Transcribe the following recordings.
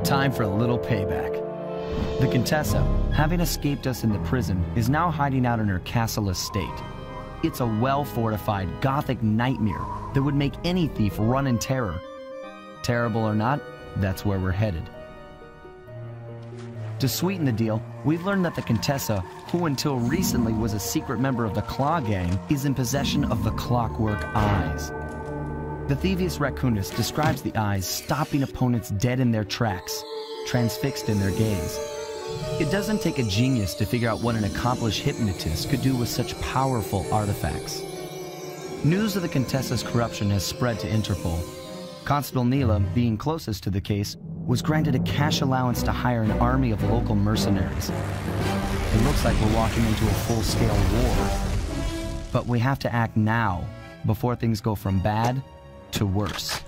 Time for a little payback. The Contessa, having escaped us in the prison, is now hiding out in her castle estate. It's a well-fortified Gothic nightmare that would make any thief run in terror. Terrible or not, that's where we're headed. To sweeten the deal, we've learned that the Contessa, who until recently was a secret member of the Claw Gang, is in possession of the Clockwork Eyes. The Thieves Raccoonist describes the eyes stopping opponents dead in their tracks, transfixed in their gaze. It doesn't take a genius to figure out what an accomplished hypnotist could do with such powerful artifacts. News of the Contessa's corruption has spread to Interpol. Constable Neela, being closest to the case, was granted a cash allowance to hire an army of local mercenaries. It looks like we're walking into a full-scale war. But we have to act now, before things go from bad to worse.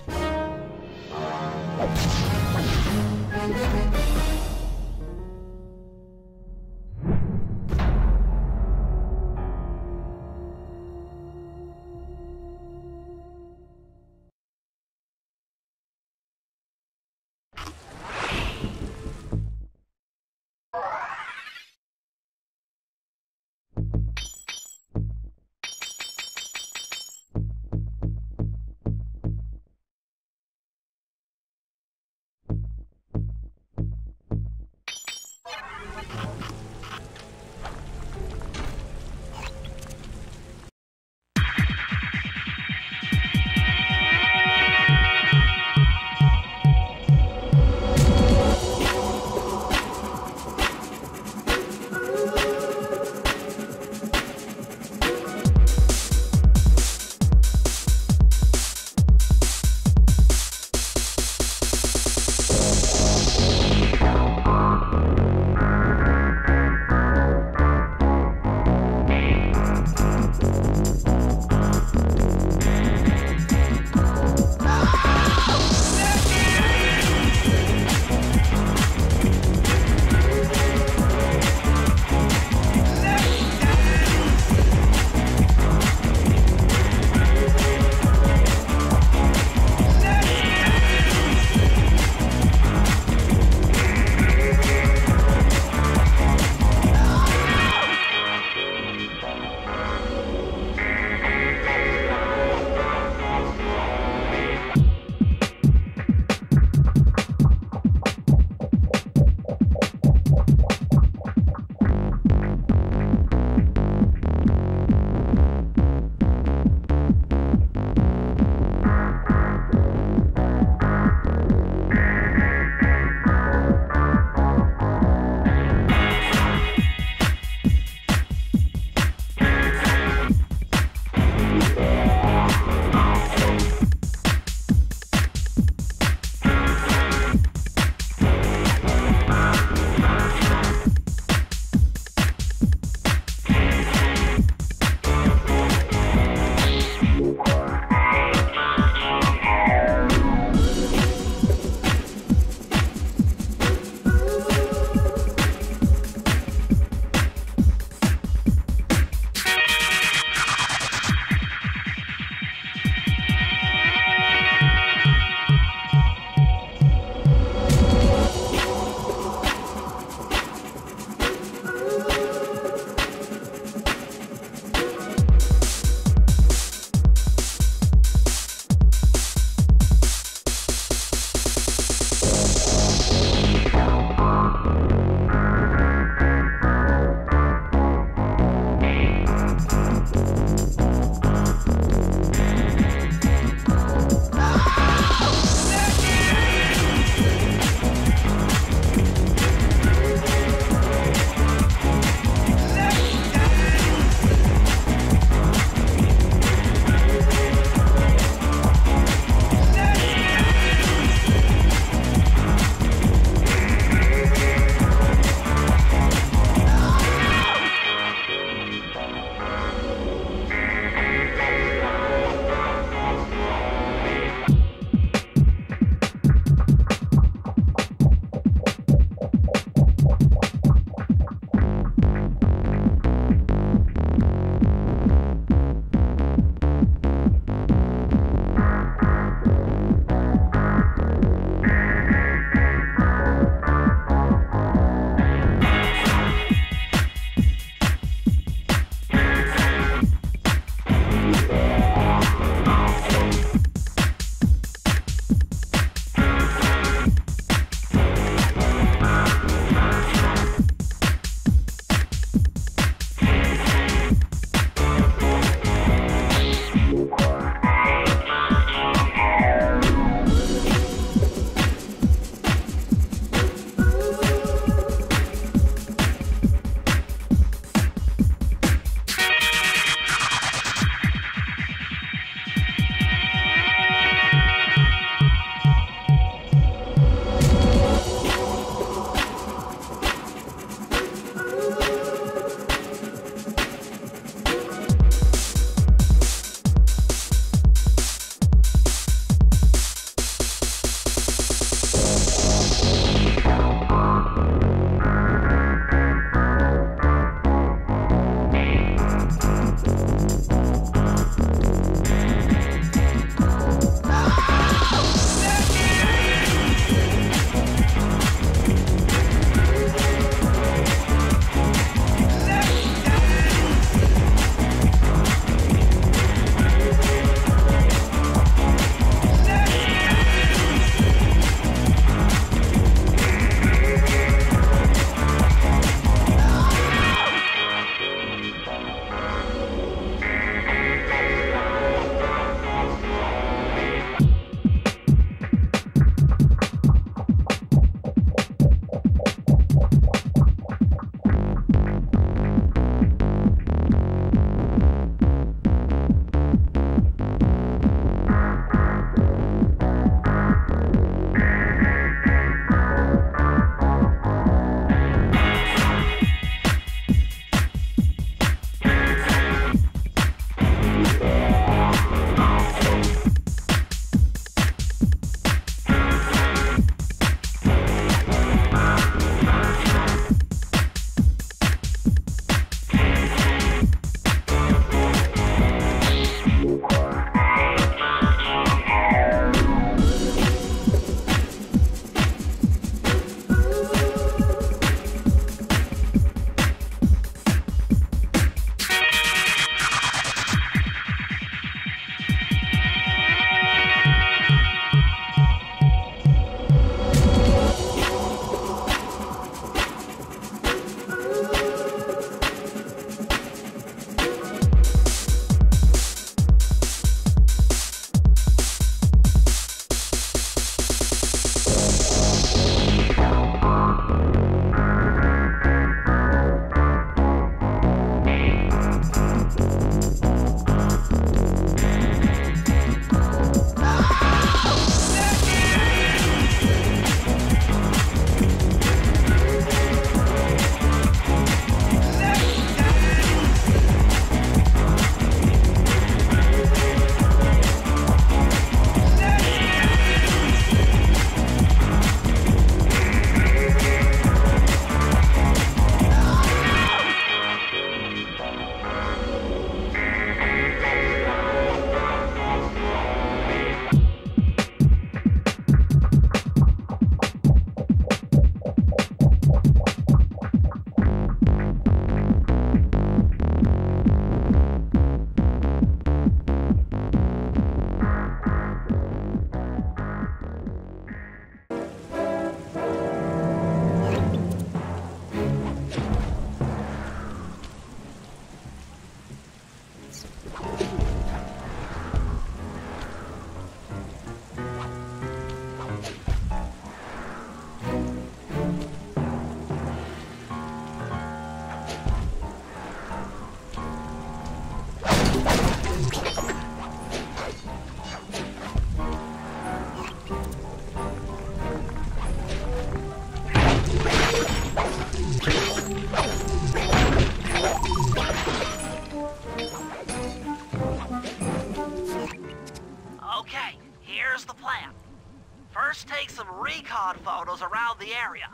Just take some recon photos around the area.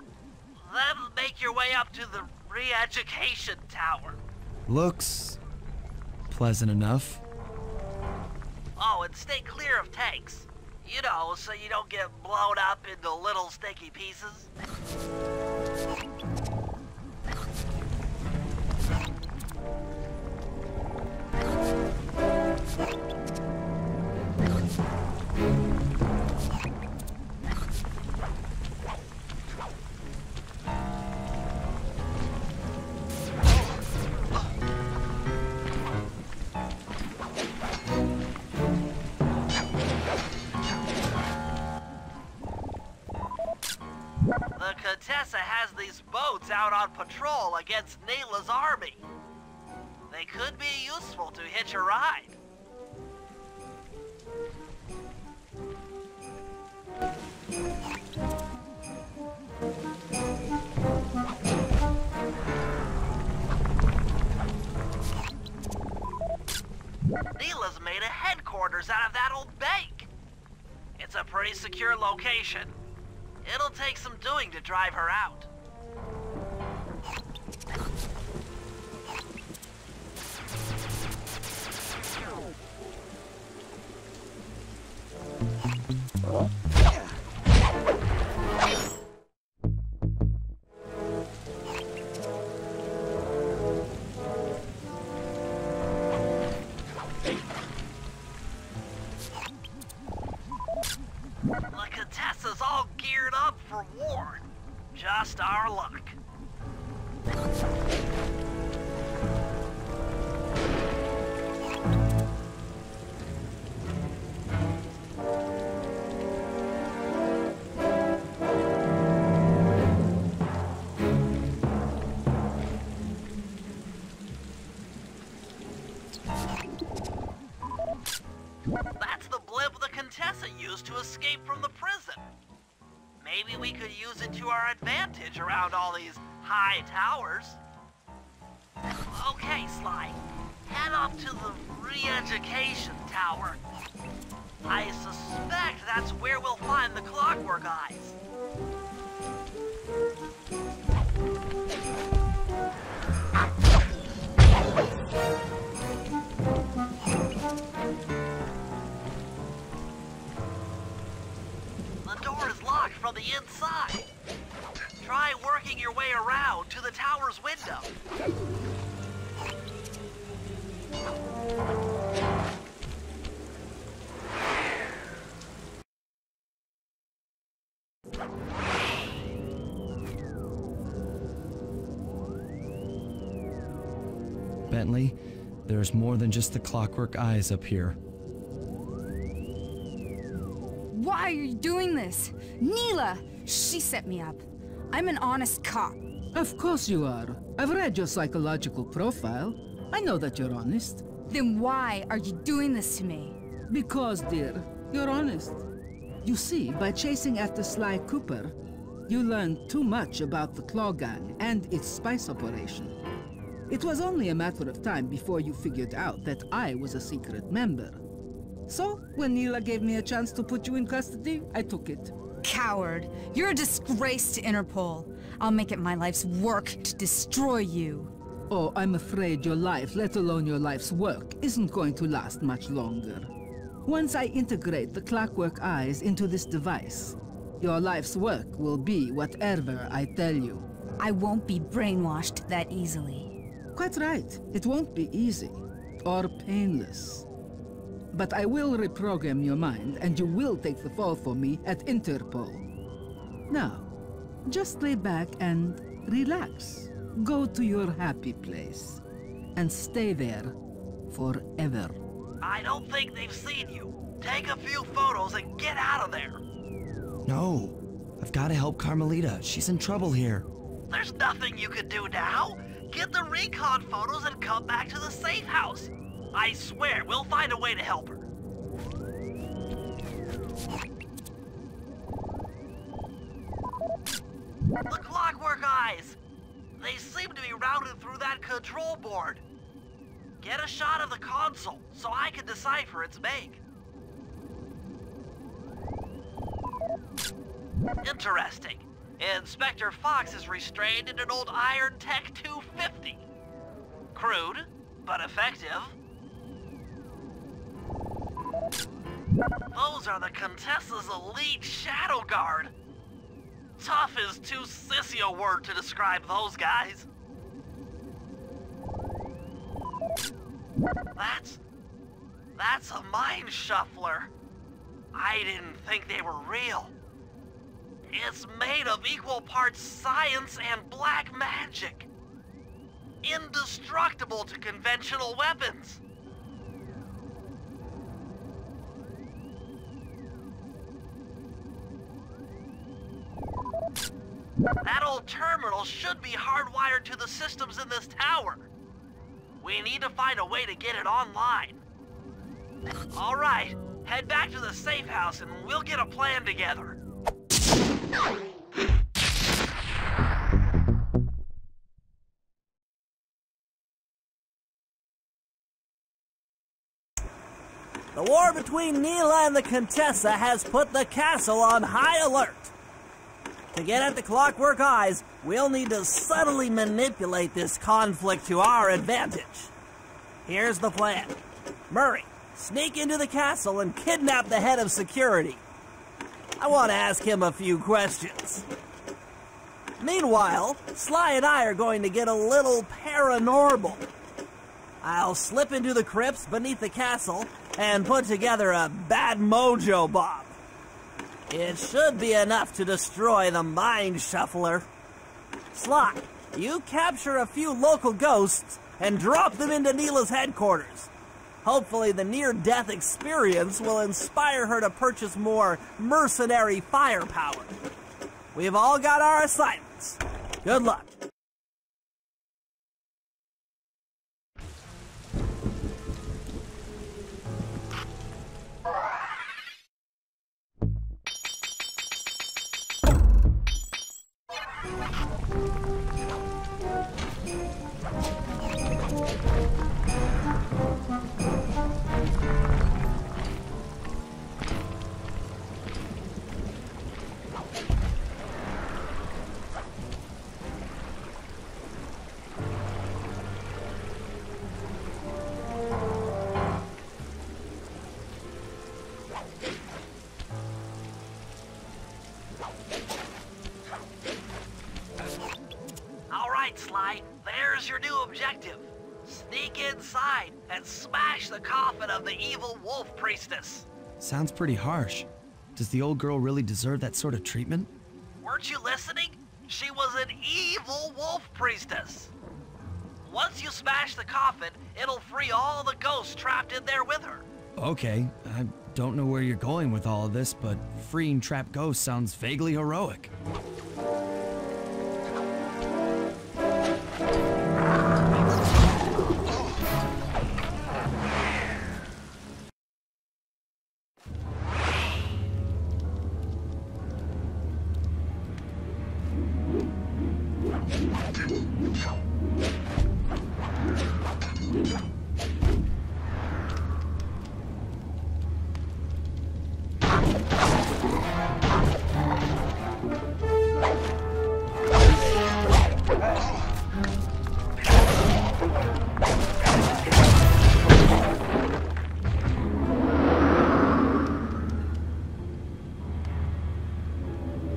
Then make your way up to the re-education tower. Looks pleasant enough. Oh, and stay clear of tanks. You know, so you don't get blown up into little sticky pieces. The Contessa has these boats out on patrol against Neela's army. They could be useful to hitch a ride. Neela's made a headquarters out of that old bank. It's a pretty secure location. It'll take some doing to drive her out. The Contessa's all geared up for war. Just our luck. That's the blimp the Contessa used to escape from the prison. Maybe we could use it to our advantage around all these high towers. Okay, Sly. Head up to the re-education tower. I suspect that's where we'll find the Clockwork Eyes. The door is locked from the inside. Try working your way around to the tower's window. Bentley, there's more than just the Clockwork Eyes up here. Why are you doing this? Neela! She set me up. I'm an honest cop. Of course you are. I've read your psychological profile. I know that you're honest. Then why are you doing this to me? Because, dear, you're honest. You see, by chasing after Sly Cooper, you learned too much about the Claw Gang and its spice operation. It was only a matter of time before you figured out that I was a secret member. So, when Neela gave me a chance to put you in custody, I took it. Coward. You're a disgrace to Interpol. I'll make it my life's work to destroy you. Oh, I'm afraid your life, let alone your life's work, isn't going to last much longer. Once I integrate the Clockwork Eyes into this device, your life's work will be whatever I tell you. I won't be brainwashed that easily. Quite right. It won't be easy or painless. But I will reprogram your mind, and you will take the fall for me at Interpol. Now, just lay back and relax. Go to your happy place, and stay there forever. I don't think they've seen you. Take a few photos and get out of there. No, I've got to help Carmelita. She's in trouble here. There's nothing you can do now. Get the recon photos and come back to the safe house. I swear, we'll find a way to help her. The Clockwork Eyes! They seem to be routed through that control board. Get a shot of the console so I can decipher its make. Interesting. Inspector Fox is restrained in an old Iron Tech 250. Crude, but effective. Those are the Contessa's elite shadow guard. Tough is too sissy a word to describe those guys. That's a mind shuffler. I didn't think they were real. It's made of equal parts science and black magic. Indestructible to conventional weapons. That old terminal should be hardwired to the systems in this tower. We need to find a way to get it online. All right, head back to the safe house and we'll get a plan together. The war between Neela and the Contessa has put the castle on high alert. To get at the Clockwork Eyes, we'll need to subtly manipulate this conflict to our advantage. Here's the plan. Murray, sneak into the castle and kidnap the head of security. I want to ask him a few questions. Meanwhile, Sly and I are going to get a little paranormal. I'll slip into the crypts beneath the castle and put together a bad mojo bomb. It should be enough to destroy the Mind Shuffler. Sly, you capture a few local ghosts and drop them into Neela's headquarters. Hopefully the near-death experience will inspire her to purchase more mercenary firepower. We've all got our assignments. Good luck. Sly, there's your new objective. Sneak inside and smash the coffin of the evil wolf priestess. Sounds pretty harsh. Does the old girl really deserve that sort of treatment? Weren't you listening? She was an evil wolf priestess. Once you smash the coffin, it'll free all the ghosts trapped in there with her. Okay, I don't know where you're going with all of this, but freeing trapped ghosts sounds vaguely heroic.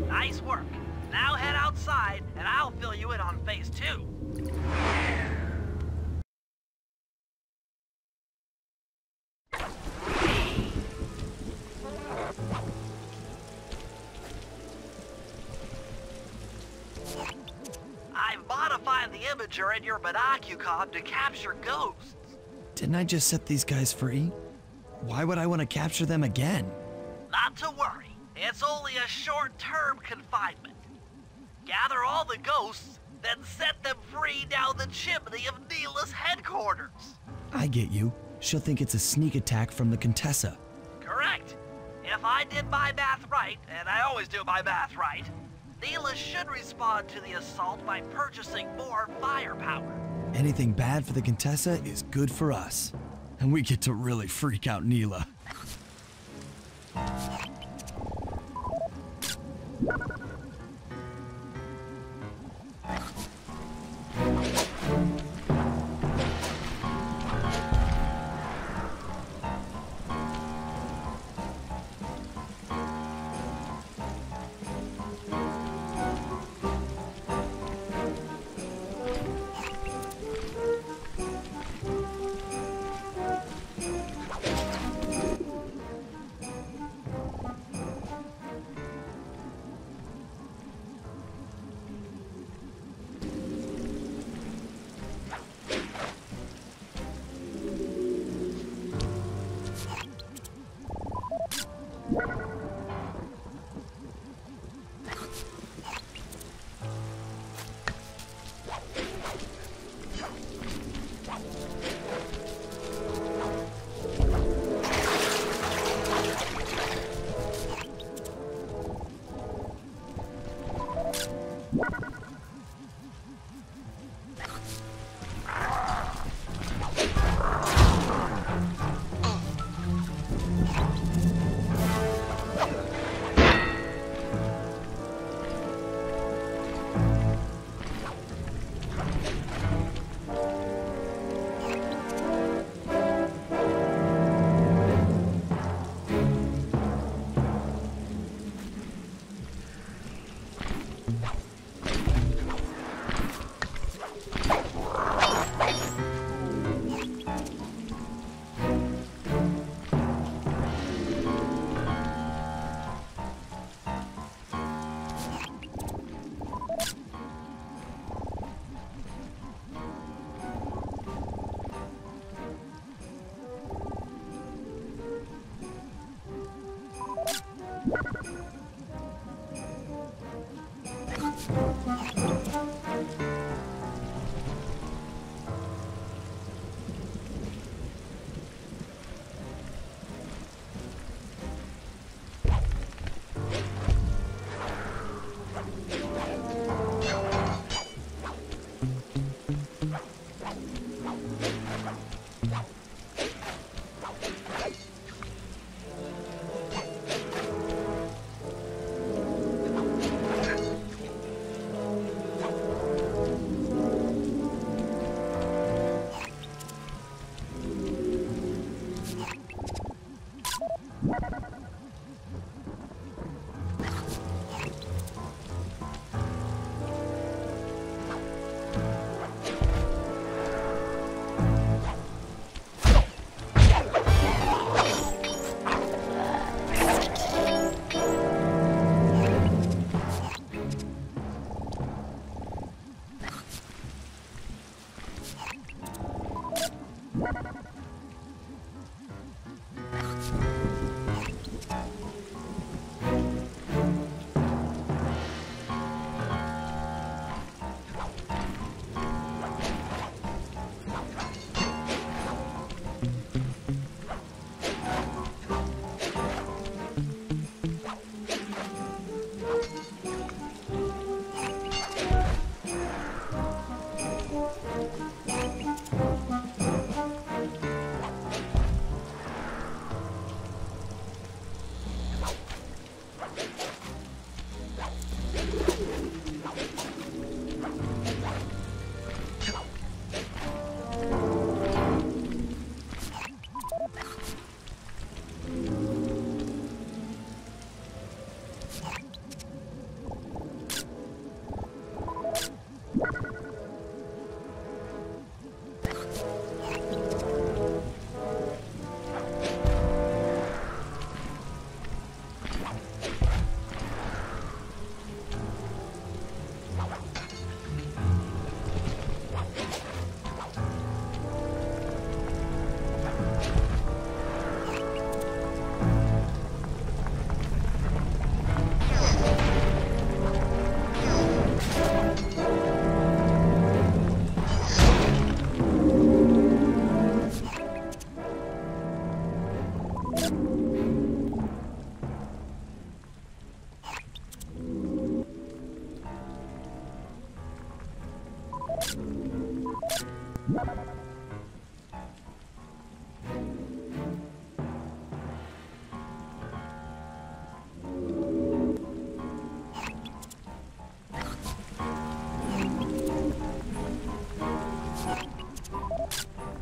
Nice work. Now head outside, and I'll fill you in on phase 2. I've modified the imager in your binocucom to capture ghosts. Didn't I just set these guys free? Why would I want to capture them again? Not to worry. It's only a short-term confinement. Gather all the ghosts, then set them free down the chimney of Neela's headquarters. I get you. She'll think it's a sneak attack from the Contessa. Correct. If I did my math right, and I always do my math right, Neela should respond to the assault by purchasing more firepower. Anything bad for the Contessa is good for us. And we get to really freak out Neela.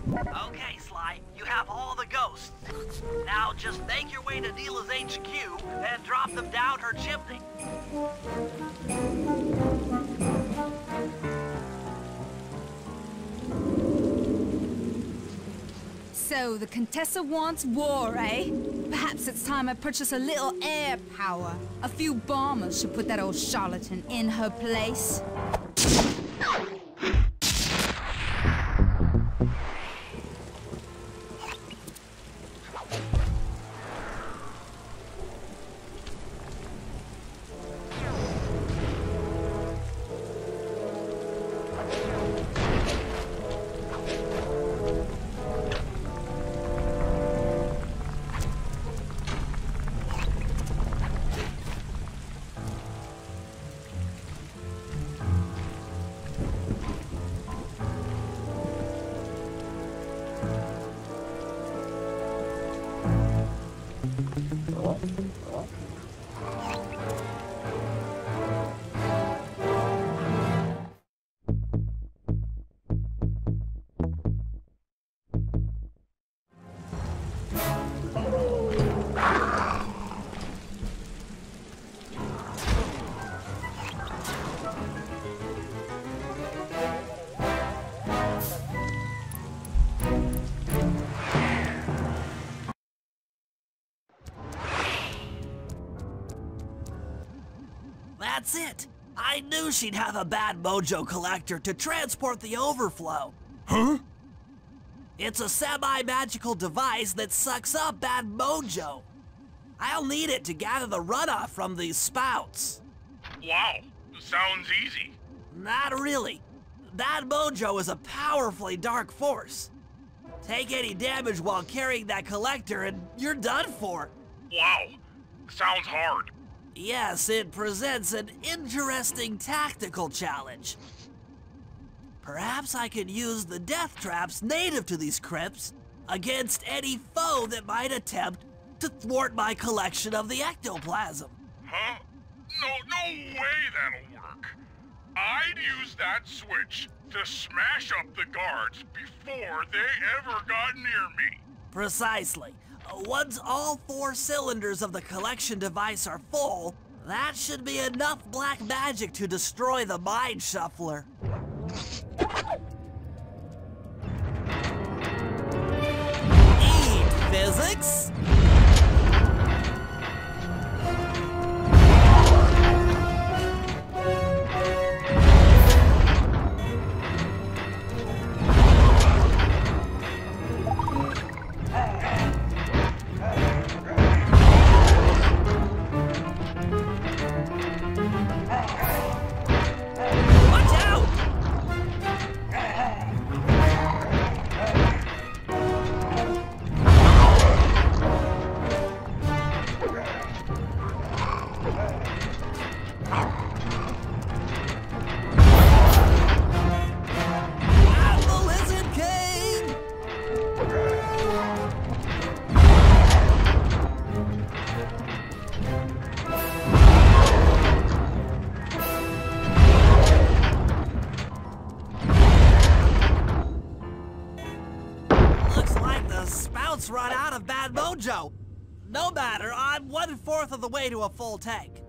Okay, Sly, you have all the ghosts. Now just make your way to Neela's HQ and drop them down her chimney. So, the Contessa wants war, eh? Perhaps it's time I purchase a little air power. A few bombers should put that old charlatan in her place. That's it! I knew she'd have a bad mojo collector to transport the overflow. Huh? It's a semi-magical device that sucks up bad mojo. I'll need it to gather the runoff from these spouts. Wow, sounds easy. Not really. Bad mojo is a powerfully dark force. Take any damage while carrying that collector and you're done for. Wow, sounds hard. Yes, it presents an interesting tactical challenge. Perhaps I could use the death traps native to these crypts against any foe that might attempt to thwart my collection of the ectoplasm. Huh? No way that'll work. I'd use that switch to smash up the guards before they ever got near me. Precisely. Once all 4 cylinders of the collection device are full, that should be enough black magic to destroy the Mind Shuffler. Eat physics! Run out of bad mojo. No matter, I'm 1/4 of the way to a full tank.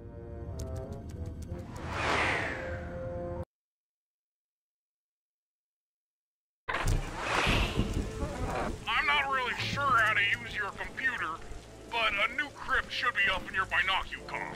I'm not really sure how to use your computer, but a new crypt should be up in your binocular.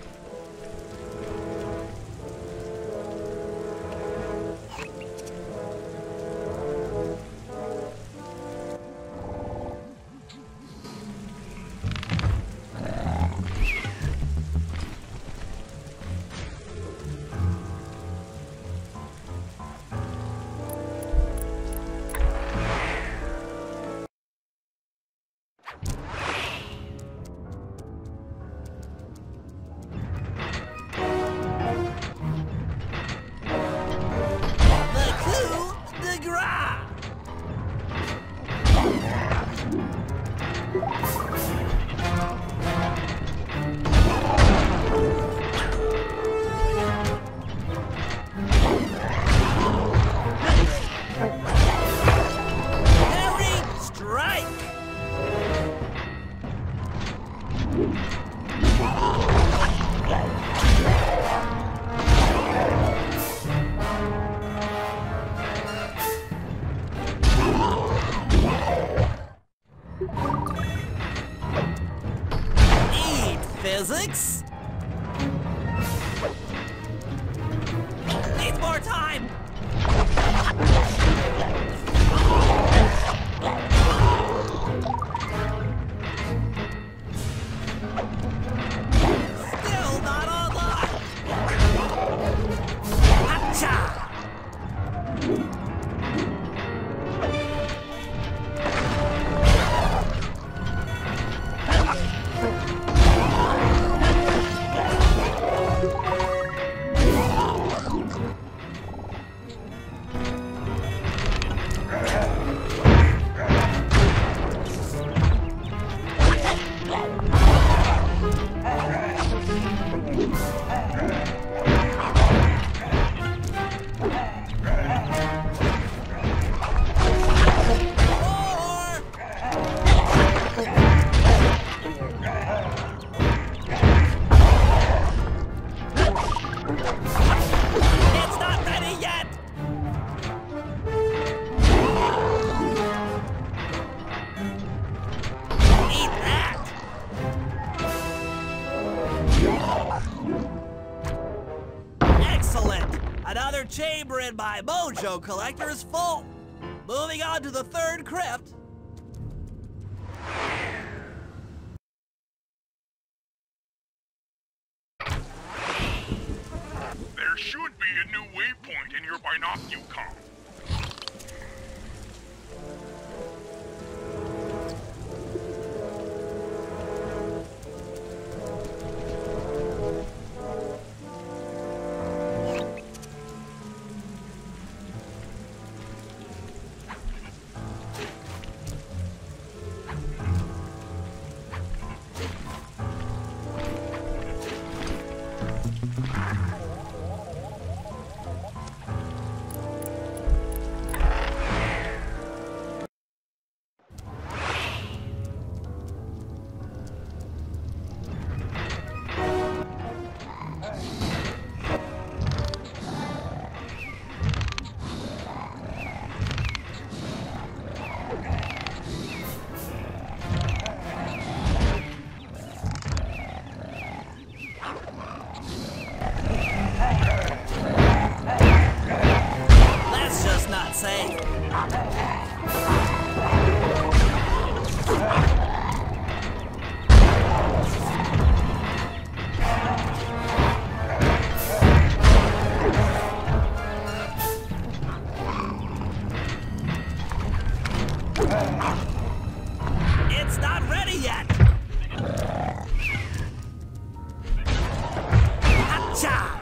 Physics? Needs more time! Still not online! Hacha! chamber in my mojo collector is full. Moving on to the third crypt. There should be a new waypoint in your binocucom. That's just not safe. It's not ready yet. Hatcha!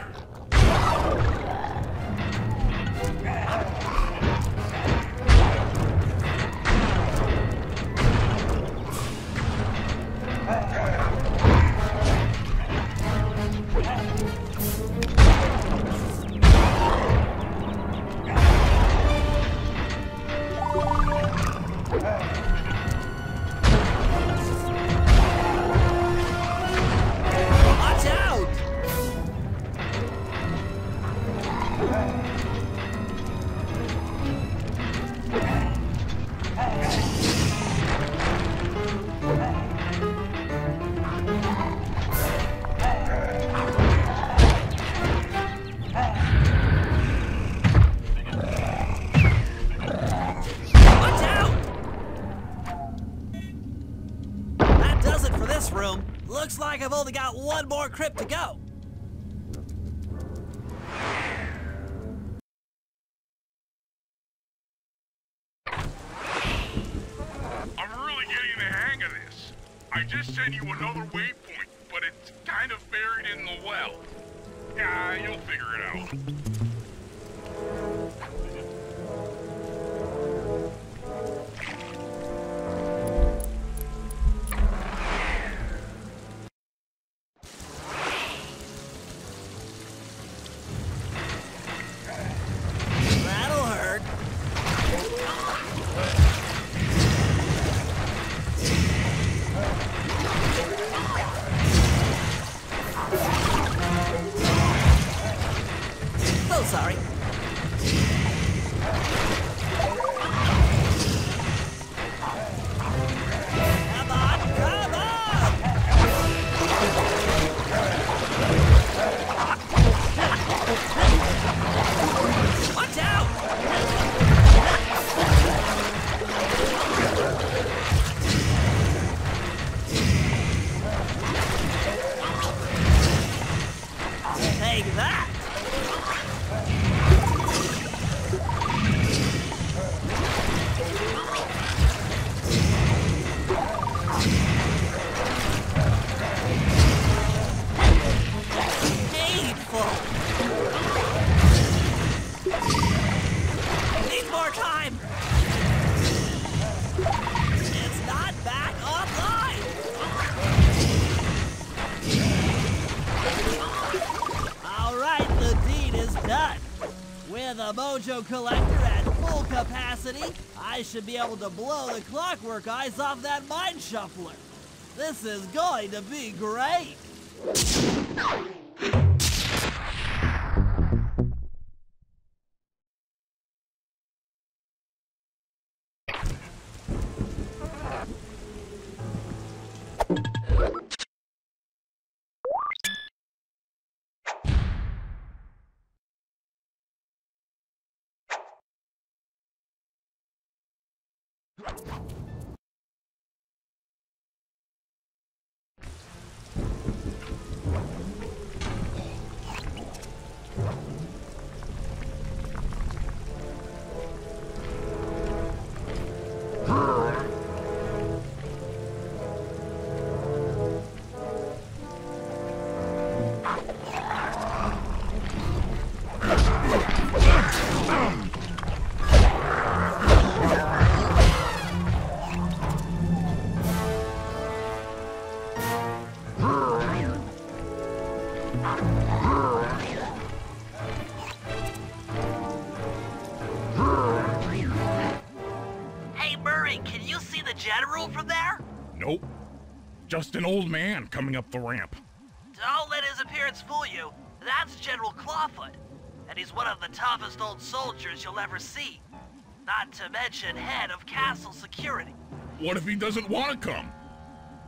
Watch out! Watch out! That does it for this room. Looks like I've only got one more crypt to go. I'm really getting the hang of this. I just sent you another waypoint, but it's kind of buried in the well. Yeah, you'll figure it out. That'll hurt. So sorry. Come on, come on! Watch out! Take that! Hateful! Need more time! It's not back online! Alright, the deed is done. With a mojo collector at full capacity, I should be able to blow the clockwork eyes off that mine shuffler. This is going to be great! Hey, Murray, can you see the general from there? Nope. Just an old man coming up the ramp. Don't let his appearance fool you. That's General Clawfoot, and he's one of the toughest old soldiers you'll ever see. Not to mention head of castle security. What if he doesn't want to come?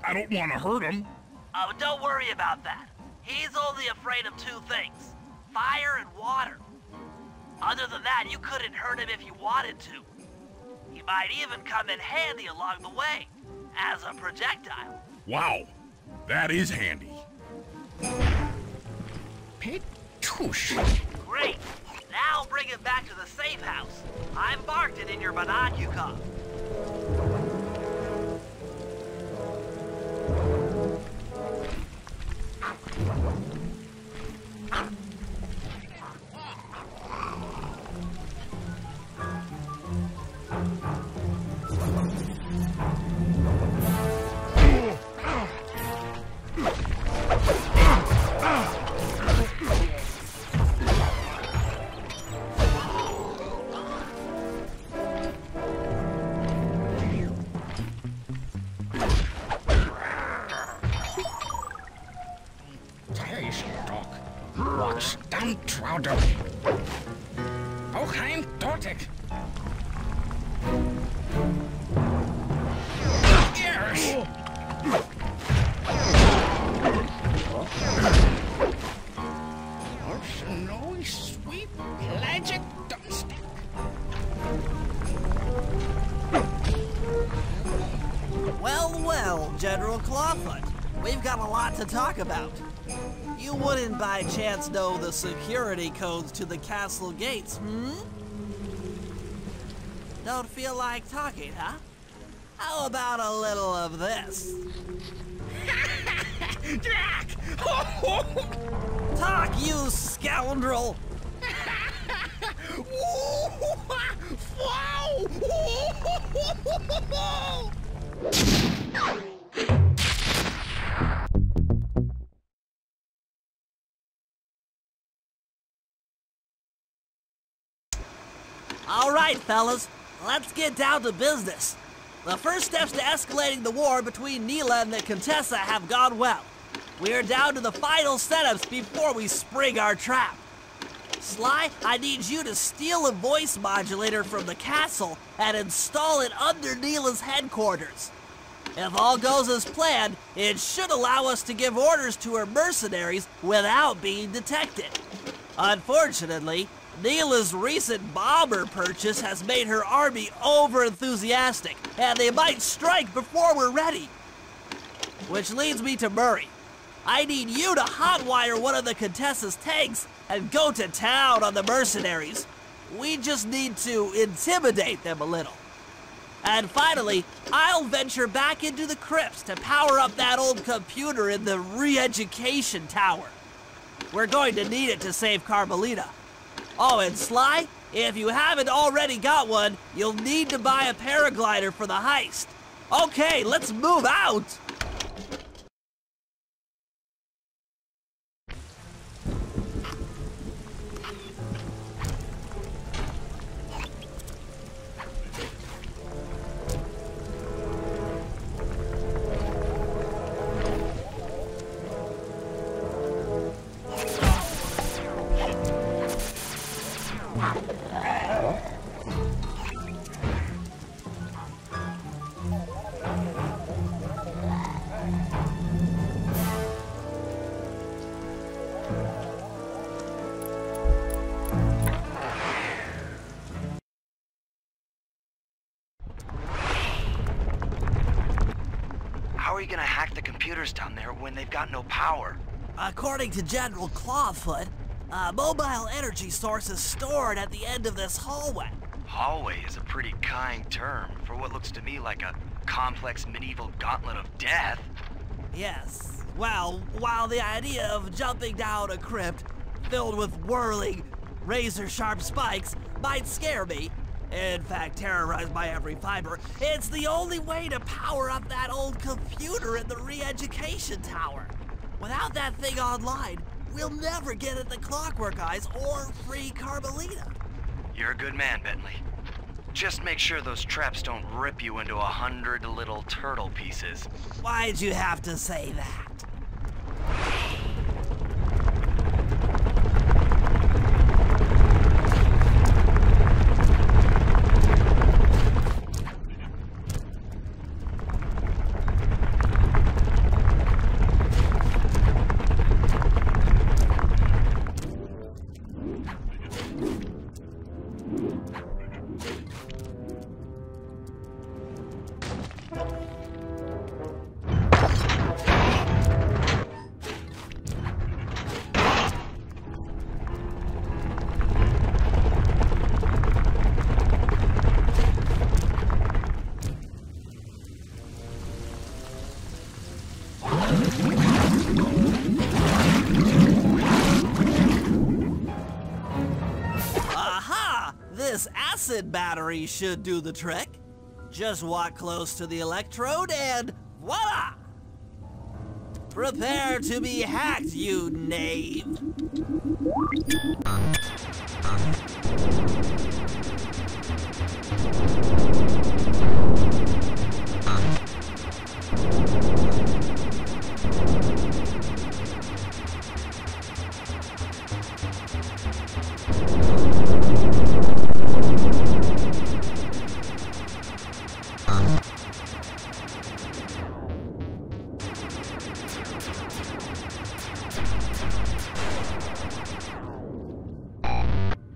I don't want to hurt him. Oh, don't worry about that. He's only afraid of two things, fire and water. Other than that, you couldn't hurt him if you wanted to. He might even come in handy along the way, as a projectile. Wow, that is handy. Petush. Great. Now bring it back to the safe house. I've marked it in your binocular. Watch downtrodden. Auch ein Dortig. Yes. Oh, snowy, sweet, pelagic dumpstick. Well, well, General Clawfoot. We've got a lot to talk about. You wouldn't by chance know the security codes to the castle gates, hmm? Don't feel like talking, huh? How about a little of this? Jack! Talk, you scoundrel! All right, fellas, let's get down to business. The first steps to escalating the war between Neela and the Contessa have gone well. We're down to the final setups before we spring our trap. Sly, I need you to steal a voice modulator from the castle and install it under Neela's headquarters. If all goes as planned, it should allow us to give orders to her mercenaries without being detected. Unfortunately, Neela's recent bomber purchase has made her army over-enthusiastic, and they might strike before we're ready. Which leads me to Murray. I need you to hotwire one of the Contessa's tanks and go to town on the mercenaries. We just need to intimidate them a little. And finally, I'll venture back into the crypts to power up that old computer in the re-education tower. We're going to need it to save Carmelita. Oh, and Sly, if you haven't already got one, you'll need to buy a paraglider for the heist. Okay, let's move out! are you gonna hack the computers down there when they've got no power? According to General Clawfoot, a mobile energy source is stored at the end of this hallway. Hallway is a pretty kind term for what looks to me like a complex medieval gauntlet of death. Yes. Well, while the idea of jumping down a crypt filled with whirling, razor-sharp spikes might scare me, in fact terrorize my every fiber, it's the only way to power up that old computer in the re-education tower. Without that thing online, we'll never get at the Clockwork Eyes or free Carmelita. You're a good man, Bentley. Just make sure those traps don't rip you into 100 little turtle pieces. Why'd you have to say that? This acid battery should do the trick. Just walk close to the electrode and voila! Prepare to be hacked, you knave!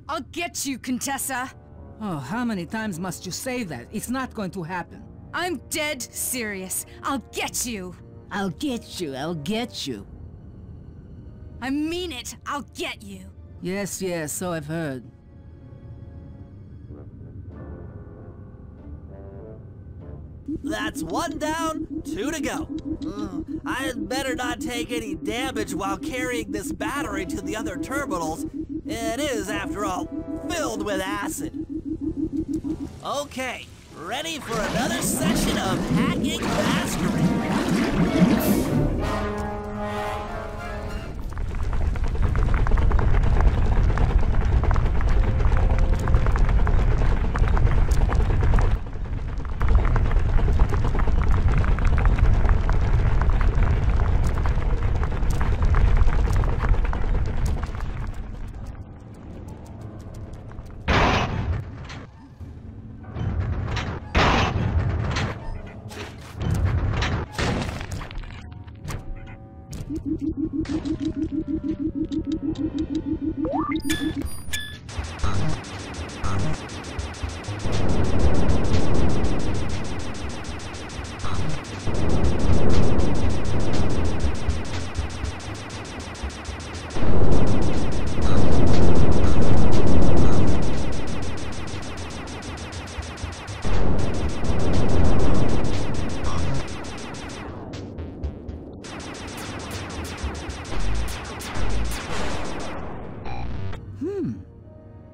I'll get you, Contessa. Oh, how many times must you say that? It's not going to happen. I'm dead serious. I'll get you. I'll get you, I'll get you. I mean it. I'll get you. Yes, yes, so I've heard. That's 1 down, 2 to go. I'd better not take any damage while carrying this battery to the other terminals. It is, after all, filled with acid. Okay, ready for another session of hacking Widescreen.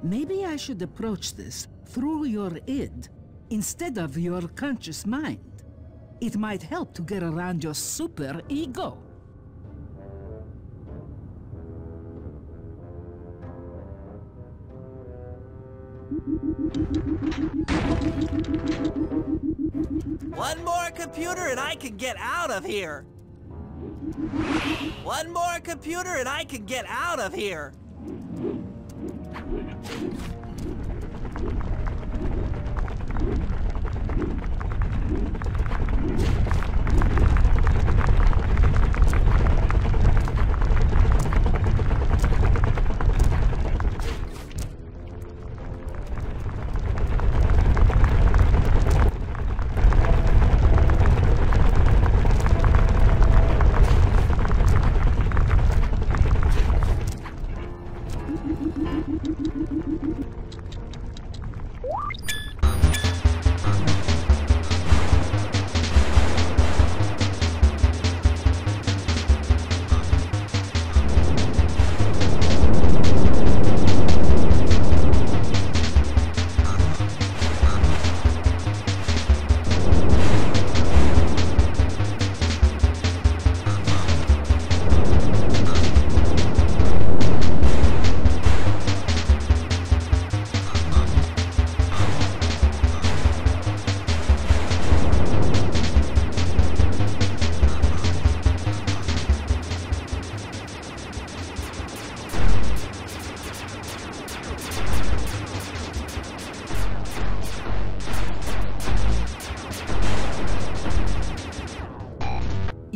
Maybe I should approach this through your id instead of your conscious mind. It might help to get around your super ego. One more computer and I can get out of here. One more computer and I can get out of here.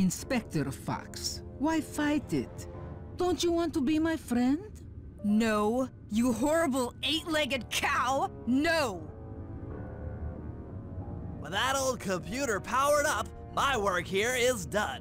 Inspector Fox, why fight it? Don't you want to be my friend? No, you horrible eight-legged cow! No! With that old computer powered up, my work here is done.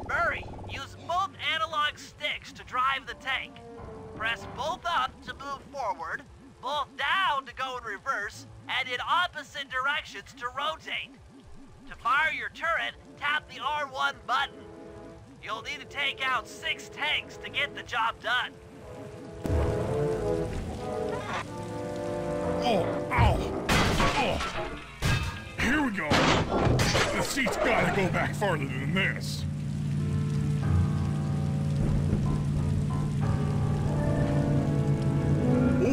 Murray, use both analog sticks to drive the tank. Press both up to move forward, both down to go in reverse, and in opposite directions to rotate. To fire your turret, tap the R1 button. You'll need to take out 6 tanks to get the job done. Oh, ow! Oh! Here we go! The seat's gotta go back farther than this.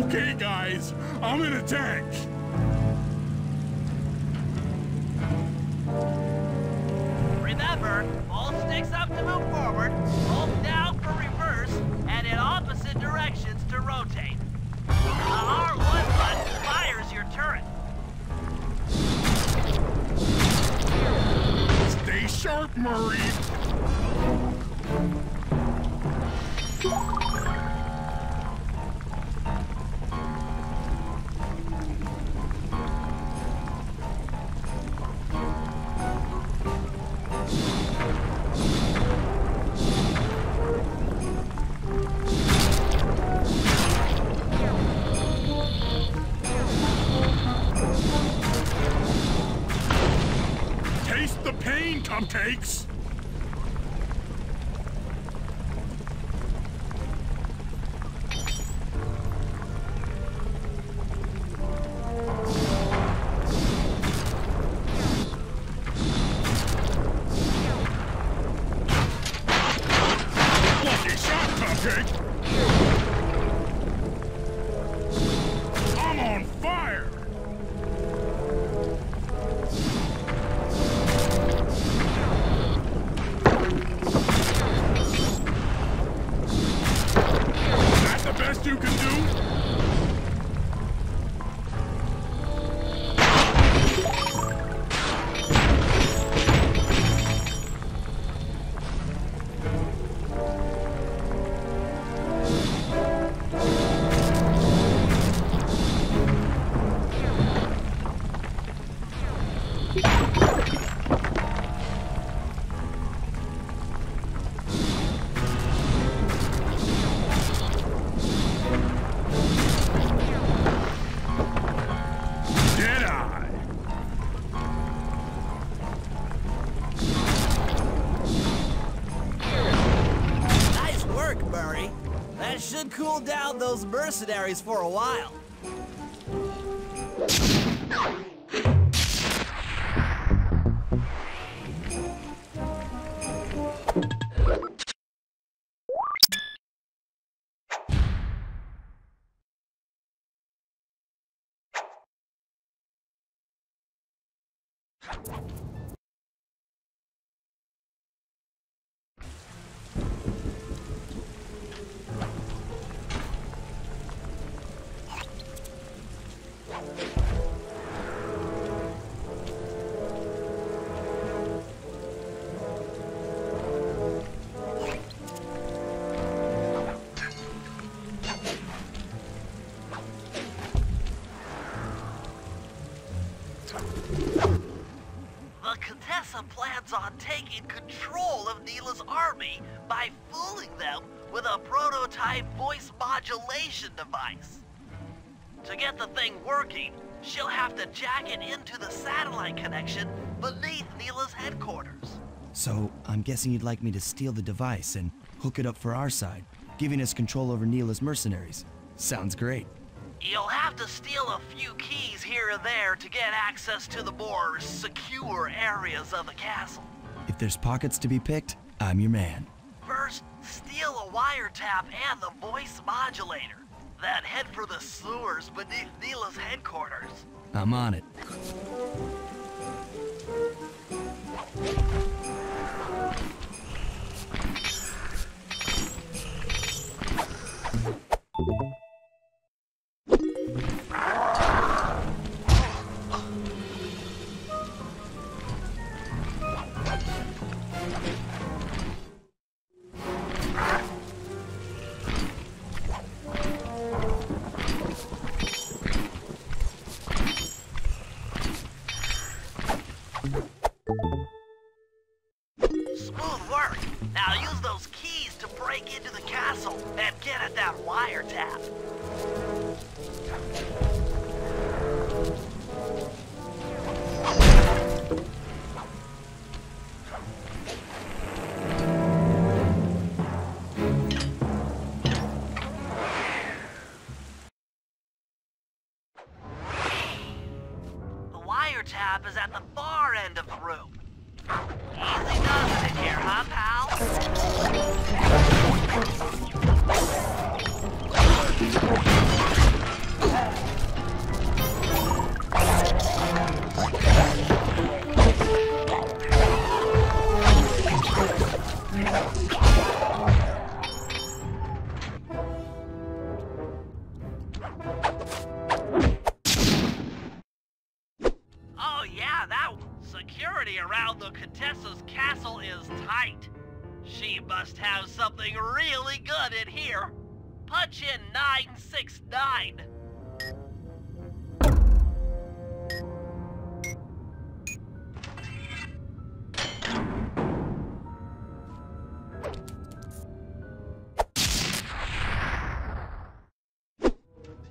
Okay, guys, I'm in a tank. Remember, both sticks up to move forward, both down for reverse, and in opposite directions to rotate. The R1 button fires your turret. Stay sharp, Murray. Taste the pain, cupcakes! Lucky shot, cupcake! I'm on fire! That the best you can do? Did I? Nice work, Murray. That should cool down those mercenaries for a while. on taking control of Neela's army by fooling them with a prototype voice modulation device. To get the thing working, she'll have to jack it into the satellite connection beneath Neela's headquarters. So, I'm guessing you'd like me to steal the device and hook it up for our side, giving us control over Neela's mercenaries. Sounds great. You'll have to steal a few keys here and there to get access to the more secure areas of the castle. If there's pockets to be picked, I'm your man. First, steal a wiretap and the voice modulator. Then head for the sewers beneath Neela's headquarters. I'm on it. Smooth work. Now use those keys to break into the castle and get at that wiretap. The wiretap is at the far end of the room. Easy does it in here, huh, pal? Oh yeah, that security around the Contessa's castle is tight. She must have something really good in here. Punch in 969.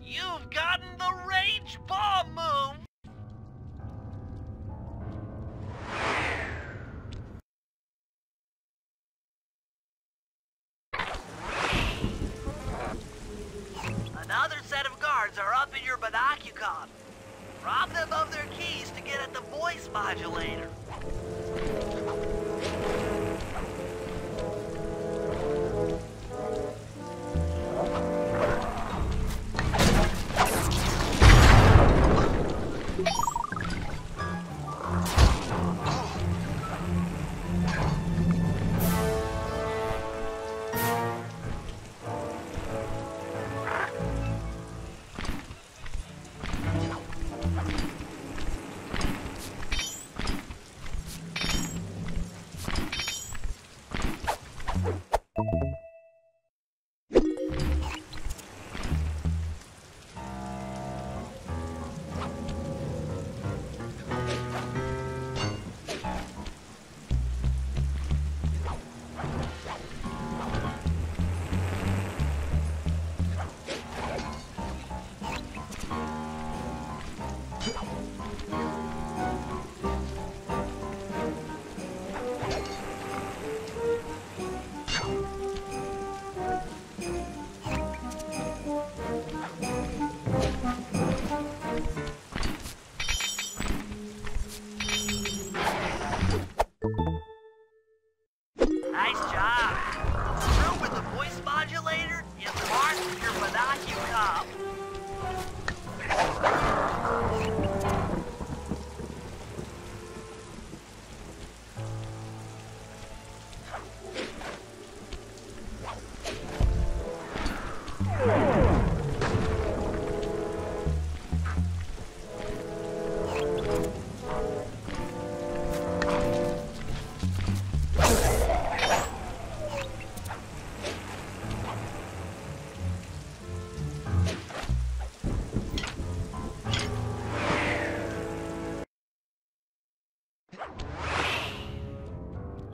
You've gotten the rage bomb move! Another set of guards are up in your binocucon. Rob them of their keys to get at the voice modulator.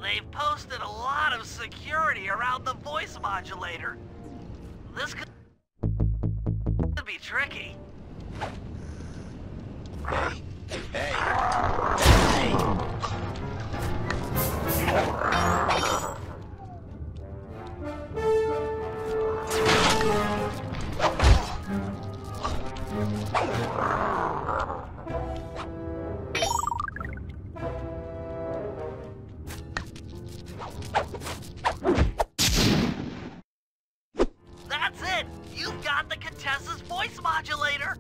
They've posted a lot of security around the voice modulator. This could be tricky. Hey. That's it! You've got the Contessa's voice modulator!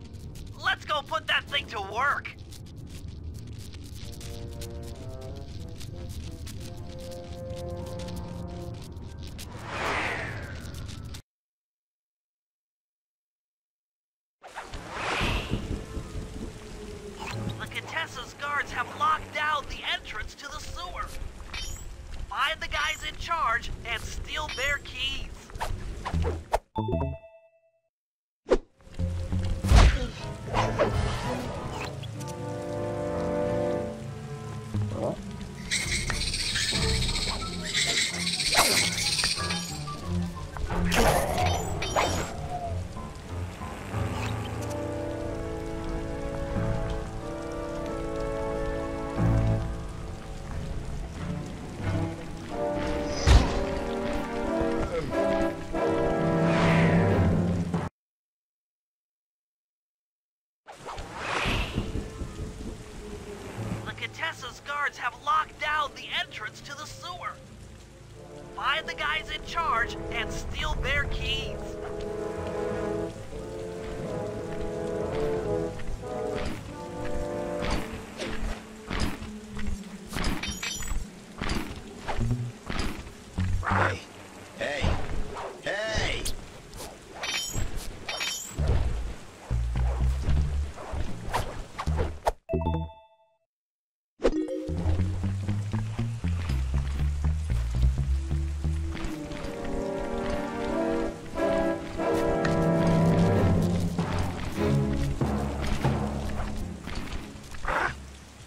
Let's go put that thing to work! The Contessa's guards have locked down the entrance to the sewer. Find the guys in charge and steal their keys. Contessa's guards have locked down the entrance to the sewer. Find the guys in charge and steal their keys.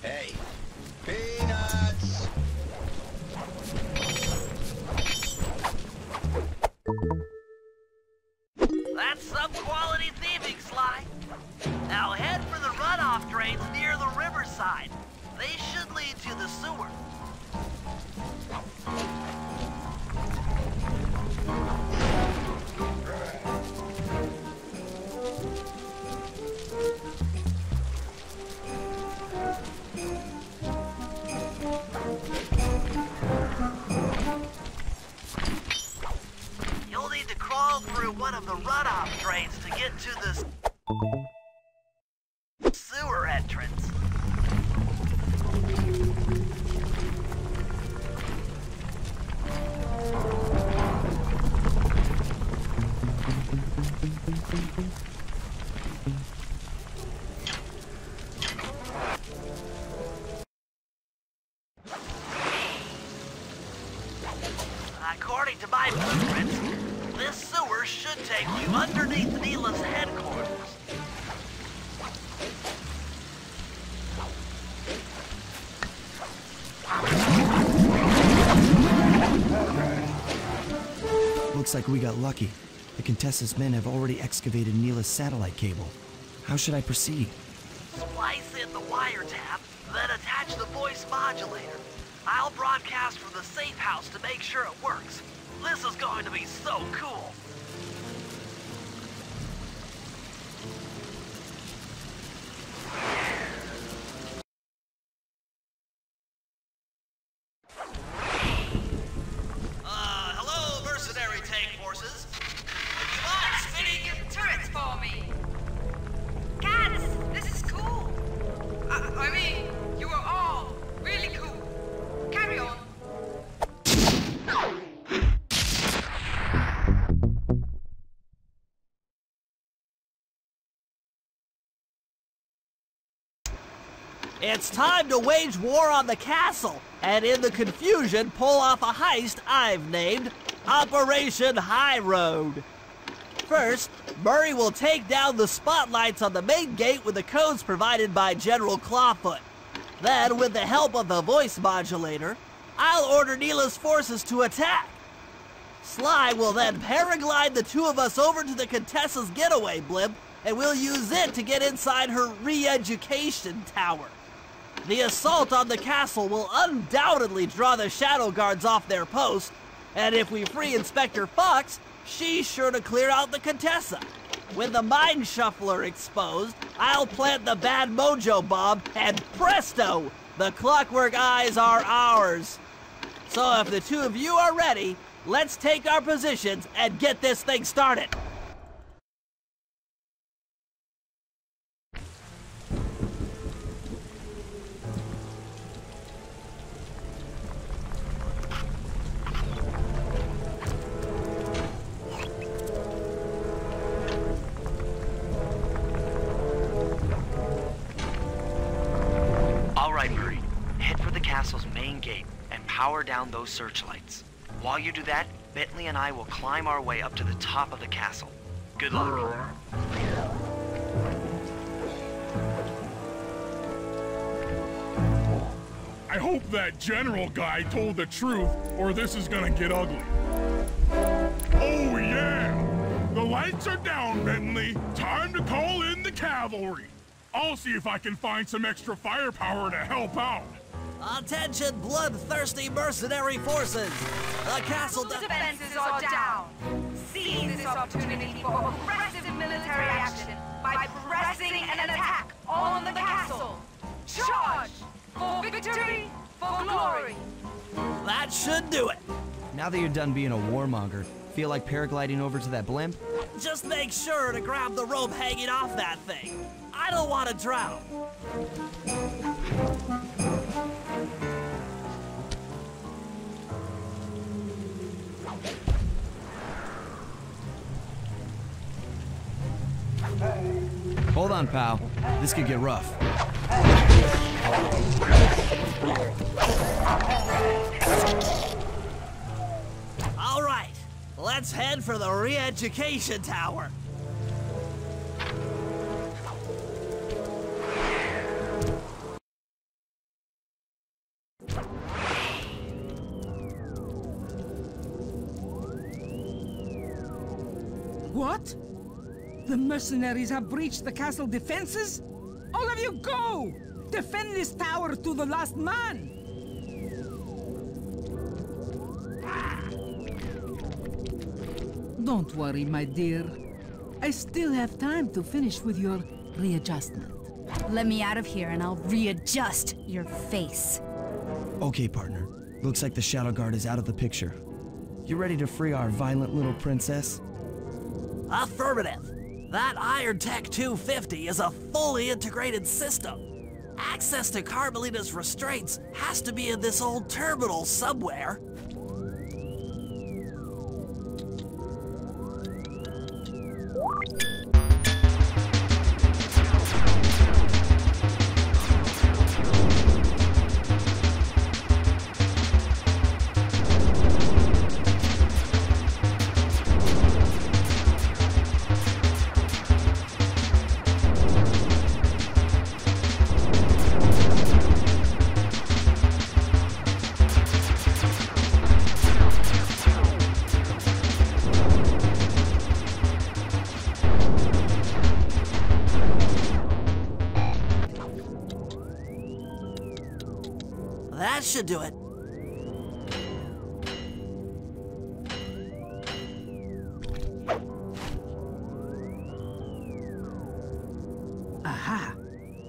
Hey. Peanuts! That's some quality thieving, Sly. Now head for the runoff drains near the riverside. They should lead to the sewer. You'll need to crawl through one of the runoff drains to get to the sewer entrance. According to my blueprints, this sewer should take you underneath Neela's headquarters. Looks like we got lucky. The Contessa's men have already excavated Neela's satellite cable. How should I proceed? Splice in the wiretap, then attach the voice modulator. I'll broadcast from the safe house to make sure it works. This is going to be so cool. Hello, mercenary tank forces. Would you mind spinning your turrets for me? Guys, this is cool. I mean, you are all really cool. Carry on. It's time to wage war on the castle, and in the confusion, pull off a heist I've named Operation High Road. First, Murray will take down the spotlights on the main gate with the codes provided by General Clawfoot. Then, with the help of the voice modulator, I'll order Neela's forces to attack. Sly will then paraglide the two of us over to the Contessa's getaway blimp, and we'll use it to get inside her re-education tower. The assault on the castle will undoubtedly draw the Shadow Guards off their post, and if we free Inspector Fox, she's sure to clear out the Contessa. With the Mind Shuffler exposed, I'll plant the Bad Mojo Bomb, and presto! The Clockwork Eyes are ours. So if the two of you are ready, let's take our positions and get this thing started. Castle's main gate and power down those searchlights. While you do that, Bentley and I will climb our way up to the top of the castle. Good luck. I hope that general guy told the truth, or this is gonna get ugly. Oh yeah! The lights are down, Bentley. Time to call in the cavalry. I'll see if I can find some extra firepower to help out. Attention, bloodthirsty mercenary forces! The castle defenses are down. Seize this opportunity for aggressive military action by pressing an attack on the castle. Charge! For victory, for glory! That should do it. Now that you're done being a warmonger, feel like paragliding over to that blimp? Just make sure to grab the rope hanging off that thing. I don't want to drown. Hold on, pal. This could get rough. All right, let's head for the re-education tower. What? The mercenaries have breached the castle defenses? All of you go! Defend this tower to the last man! Don't worry, my dear. I still have time to finish with your readjustment. Let me out of here and I'll readjust your face. Okay, partner. Looks like the Shadow Guard is out of the picture. You ready to free our violent little princess? Affirmative. That Iron Tech 250 is a fully integrated system. Access to Carmelita's restraints has to be in this old terminal somewhere. That should do it. Aha!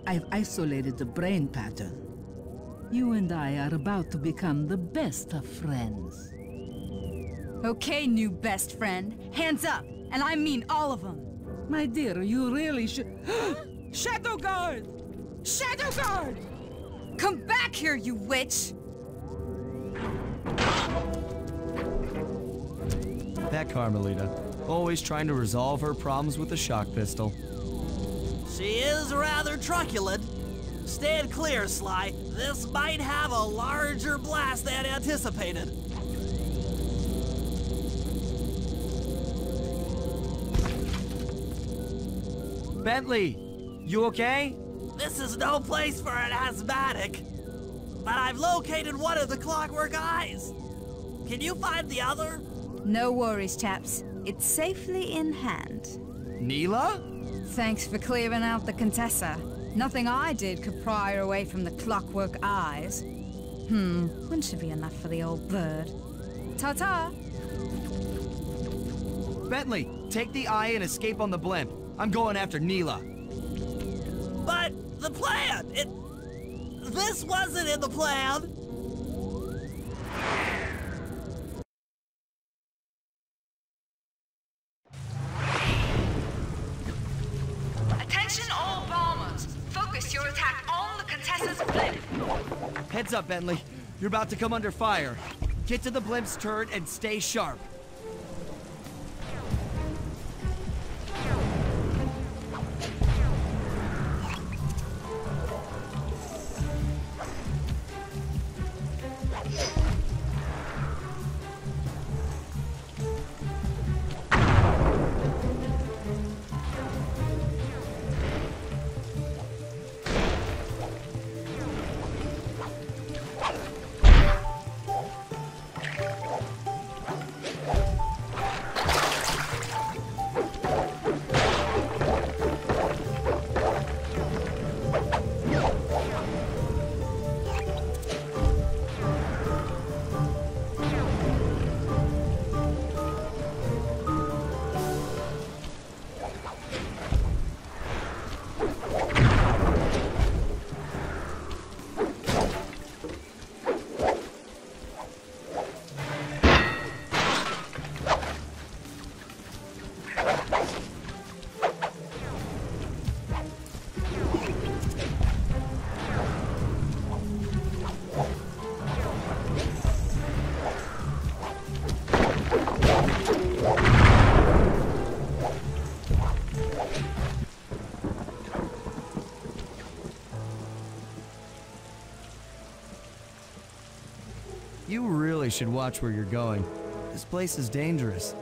I've isolated the brain pattern. You and I are about to become the best of friends. Okay, new best friend. Hands up, and I mean all of them. My dear, you really should... Shadow Guard! Shadow Guard! Come back here, you witch! That Carmelita, always trying to resolve her problems with a shock pistol. She is rather truculent. Stand clear, Sly. This might have a larger blast than anticipated. Bentley, you okay? This is no place for an asthmatic. but I've located one of the clockwork eyes. Can you find the other? No worries, chaps. It's safely in hand. Neela? Thanks for clearing out the Contessa. Nothing I did could pry her away from the clockwork eyes. One should be enough for the old bird. Ta-ta! Bentley, take the eye and escape on the blimp. I'm going after Neela. But the plan! This wasn't in the plan! Attention all bombers! Focus your attack on the Contessa's blimp! Heads up, Bentley. You're about to come under fire. Get to the blimp's turret and stay sharp. You really should watch where you're going. This place is dangerous.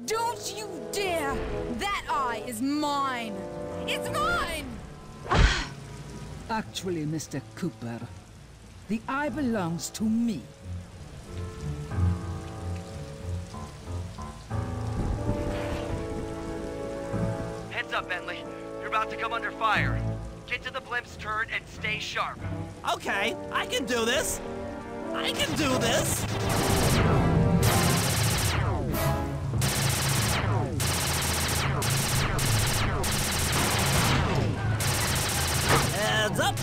Don't you dare! That eye is mine! It's mine! Actually, Mr. Cooper, the eye belongs to me. Heads up, Bentley. You're about to come under fire. Get to the blimp's turret and stay sharp. Okay, I can do this. I can do this. Heads up.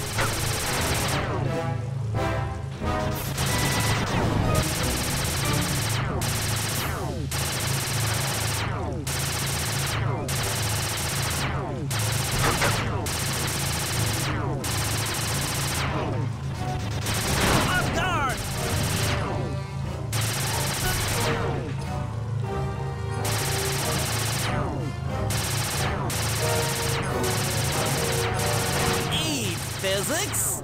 Physics?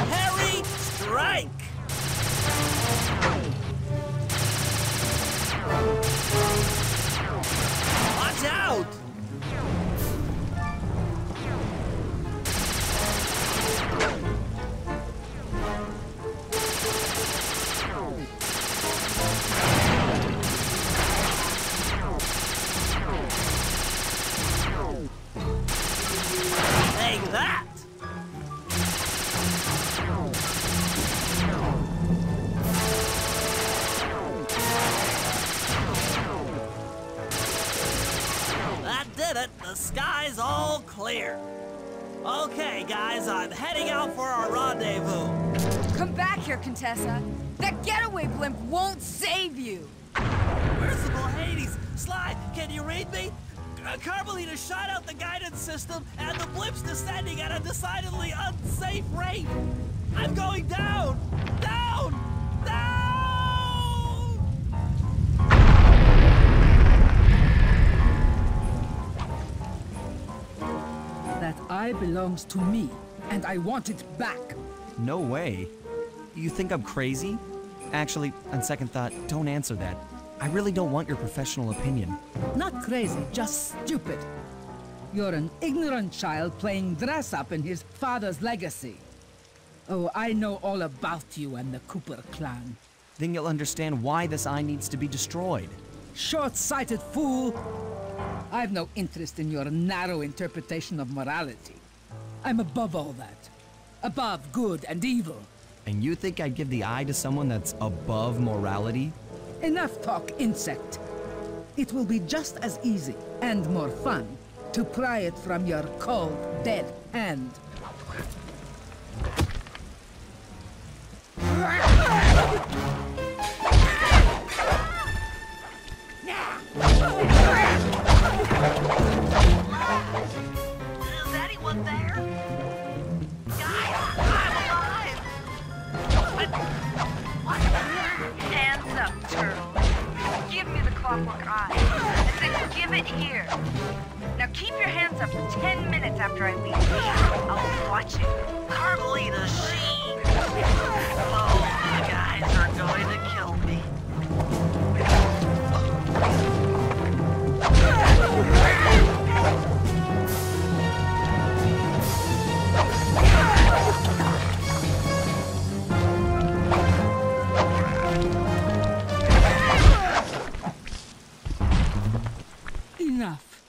Harry, strike! Watch out! Take that! That did it. The sky's all clear. Okay, guys, I'm heading out for our rendezvous. Come back here, Contessa. That getaway blimp won't save you. Merciful Hades! Sly, can you read me? Carmelita shot out the guidance system, and the blimp's descending at a decidedly unsafe rate. I'm going down! Down! Down! That eye belongs to me, and I want it back. No way. You think I'm crazy? Actually, on second thought, don't answer that. I really don't want your professional opinion. Not crazy, just stupid. You're an ignorant child playing dress-up in his father's legacy. Oh, I know all about you and the Cooper clan. Then you'll understand why this eye needs to be destroyed. Short-sighted fool! I've no interest in your narrow interpretation of morality. I'm above all that. Above good and evil. And you think I'd give the eye to someone that's above morality? Enough talk, insect. It will be just as easy and more fun to pry it from your cold, dead hand. Is anyone there? Guys, I'm alive! What? Hands up, turtle. Give me the clockwork eye. I said give it here. Now keep your hands up for 10 minutes after I leave. I'll watch it. Carmelita, she... Oh, you guys are going to kill me. Enough.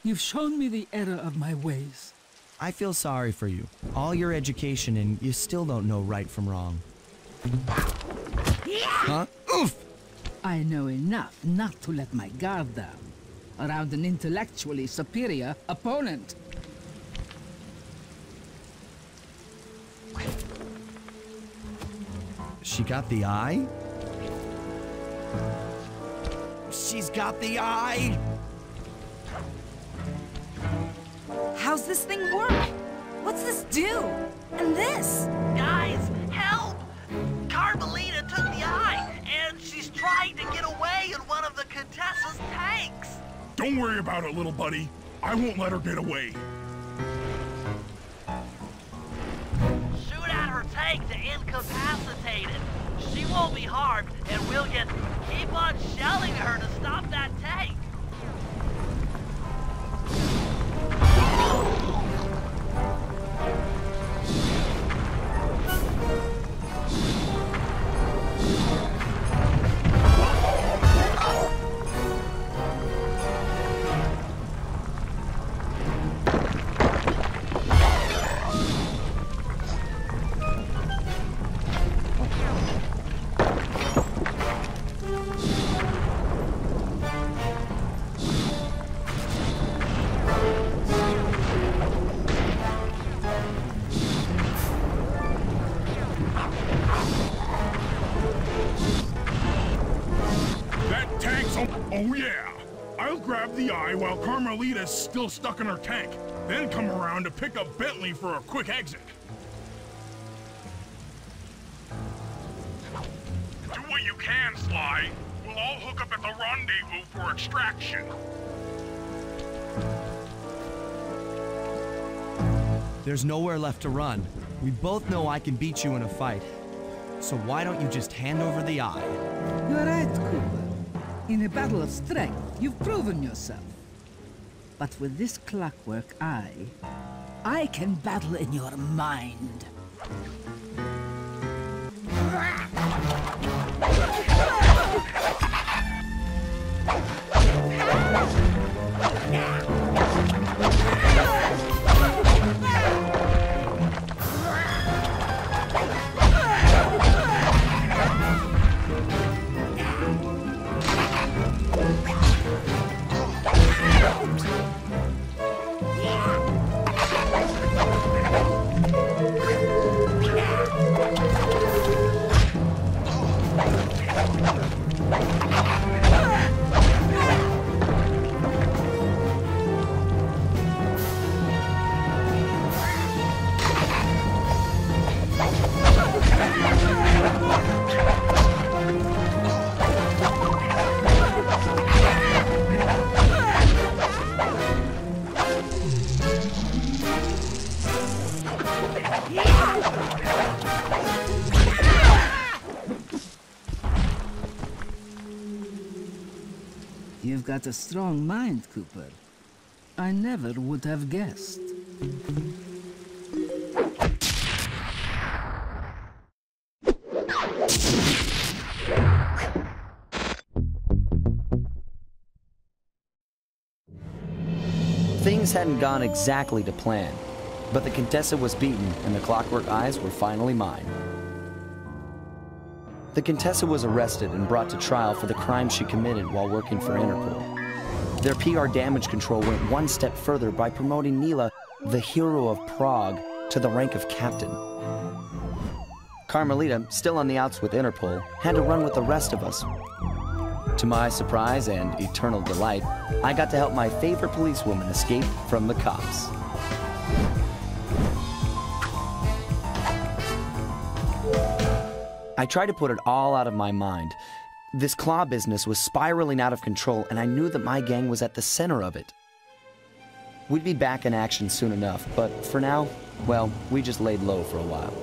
You've shown me the error of my ways. I feel sorry for you. All your education and you still don't know right from wrong. Huh? Oof! I know enough not to let my guard down around an intellectually superior opponent. She got the eye? She's got the eye! How's this thing work? What's this do? And this? Guys, help! Carmelita took the eye, and she's trying to get away in one of the Contessa's tanks. Don't worry about it, little buddy. I won't let her get away. Shoot at her tank to incapacitate it. She won't be harmed, and we'll just keep on shelling her to stop that tank. Oh yeah! I'll grab the eye while Carmelita's still stuck in her tank, then come around to pick up Bentley for a quick exit. Do what you can, Sly. We'll all hook up at the rendezvous for extraction. There's nowhere left to run. We both know I can beat you in a fight. So why don't you just hand over the eye? You're right, Cooper. In a battle of strength, you've proven yourself. But with this clockwork eye, I can battle in your mind. You've got a strong mind, Cooper. I never would have guessed. Things hadn't gone exactly to plan, but the Contessa was beaten and the Clockwork Eyes were finally mine. The Contessa was arrested and brought to trial for the crime she committed while working for Interpol. Their PR damage control went one step further by promoting Neela, the hero of Prague, to the rank of captain. Carmelita, still on the outs with Interpol, had to run with the rest of us. To my surprise and eternal delight, I got to help my favorite policewoman escape from the cops. I tried to put it all out of my mind. This claw business was spiraling out of control, and I knew that my gang was at the center of it. We'd be back in action soon enough, but for now, well, we just laid low for a while.